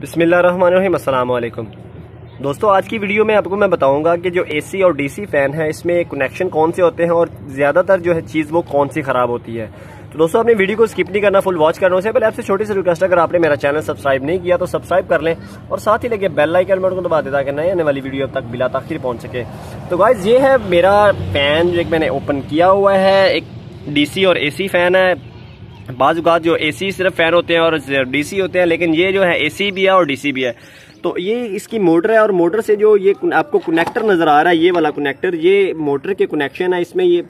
बिस्मिल्लाहिर्रहमानिर्रहीम, अस्सलाम वालेकुम। दोस्तों, आज की वीडियो में आपको मैं बताऊंगा कि जो एसी और डीसी फैन है इसमें कनेक्शन कौन से होते हैं और ज़्यादातर जो है चीज़ वो कौन सी ख़राब होती है। तो दोस्तों, अपनी वीडियो को स्किप नहीं करना, फुल वॉच करना। उससे पहले आपसे छोटी सी रिक्वेस्ट, अगर आपने मेरा चैनल सब्सक्राइब नहीं किया तो सब्सक्राइब कर लें और साथ ही लगे बेल आइकन बटन को दबा दें ताकि नए आने वाली वीडियो तक बिला ताखिर पहुँच सके। तो गाइस, ये है मेरा फैन जो एक मैंने ओपन किया हुआ है। एक डीसी और एसी फैन है। बाज़ जो एसी सिर्फ फैन होते हैं और डीसी होते हैं, लेकिन ये जो है एसी भी है और डीसी भी है। तो ये इसकी मोटर है और मोटर से जो ये आपको कनेक्टर नज़र आ रहा है, ये वाला कनेक्टर, ये मोटर के कनेक्शन है। इसमें ये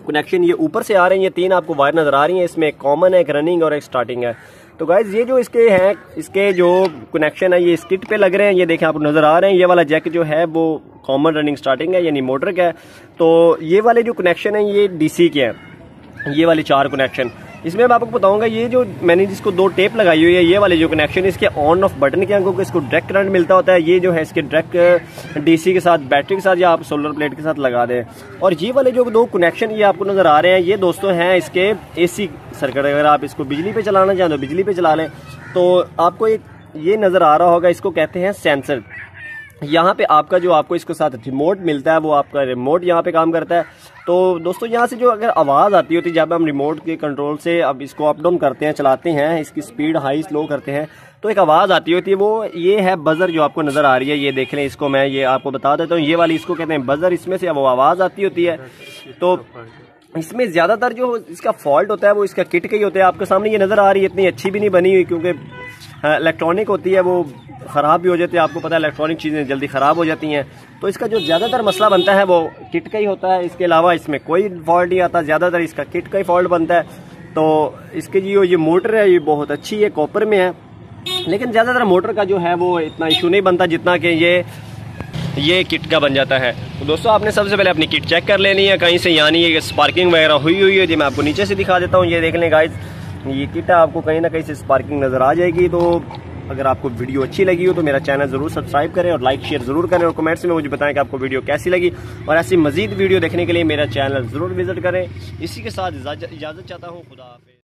कनेक्शन ये ऊपर से आ रहे हैं, ये तीन आपको वायर नज़र आ रही हैं। इसमें एक कॉमन है, एक रनिंग और एक स्टार्टिंग है। तो गाइज, ये जो इसके हैं, इसके जो कनेक्शन है ये इस किट पे लग रहे हैं। ये देखें, आपको नज़र आ रहे हैं। ये वाला जैक जो है वो कॉमन रनिंग स्टार्टिंग है, यानी मोटर का है। तो ये वाले जो कनेक्शन है ये डीसी के हैं, ये वाले चार कनेक्शन। इसमें मैं आपको बताऊंगा, ये जो मैंने जिसको दो टेप लगाई हुई है, ये वाले जो कनेक्शन, इसके ऑन ऑफ बटन के अंकों को इसको डायरेक्ट करंट मिलता होता है। ये जो है इसके डायरेक्ट डीसी के साथ, बैटरी के साथ या आप सोलर प्लेट के साथ लगा दें। और ये वाले जो दो कनेक्शन ये आपको नजर आ रहे हैं, ये दोस्तों हैं इसके एसी सर्किट। अगर आप इसको बिजली पे चलाना चाहें तो बिजली पे चला लें। तो आपको एक ये नजर आ रहा होगा, इसको कहते हैं सेंसर। यहाँ पे आपका जो आपको इसके साथ रिमोट मिलता है, वो आपका रिमोट यहाँ पे काम करता है। तो दोस्तों, यहाँ से जो अगर आवाज़ आती होती है जब हम रिमोट के कंट्रोल से अब इसको अप डाउन करते हैं, चलाते हैं, इसकी स्पीड हाई स्लो करते हैं, तो एक आवाज़ आती होती है। वो ये है बजर जो आपको नज़र आ रही है। ये देख लें, इसको मैं ये आपको बता देता हूँ। ये वाली इसको कहते हैं बजर। इसमें से वो आवाज़ आती होती है। तो इसमें ज़्यादातर जो इसका फॉल्ट होता है वो इसका किट का ही होता है। आपके सामने ये नज़र आ रही है, इतनी अच्छी भी नहीं बनी हुई, क्योंकि इलेक्ट्रॉनिक होती है, वो ख़राब भी हो जाती है। आपको पता है इलेक्ट्रॉनिक चीज़ें जल्दी ख़राब हो जाती हैं। तो इसका जो ज़्यादातर मसला बनता है वो किट का ही होता है। इसके अलावा इसमें कोई फॉल्ट नहीं आता, ज़्यादातर इसका किट का ही फॉल्ट बनता है। तो इसके जो ये मोटर है ये बहुत अच्छी है, कॉपर में है, लेकिन ज़्यादातर मोटर का जो है वो इतना इशू नहीं बनता जितना कि ये किट का बन जाता है। तो दोस्तों, आपने सबसे पहले अपनी किट चेक कर लेनी है कहीं से, यानी ये स्पार्किंग वगैरह हुई है। जी मैं आपको नीचे से दिखा देता हूँ। ये देख लें गाइस, ये किट है, आपको कहीं ना कहीं से स्पार्किंग नज़र आ जाएगी। तो अगर आपको वीडियो अच्छी लगी हो तो मेरा चैनल ज़रूर सब्सक्राइब करें और लाइक शेयर ज़रूर करें और कमेंट्स में मुझे बताएं कि आपको वीडियो कैसी लगी। और ऐसी मज़ीद वीडियो देखने के लिए मेरा चैनल ज़रूर विजिट करें। इसी के साथ इजाज़त चाहता हूँ। खुदा हाफिज़।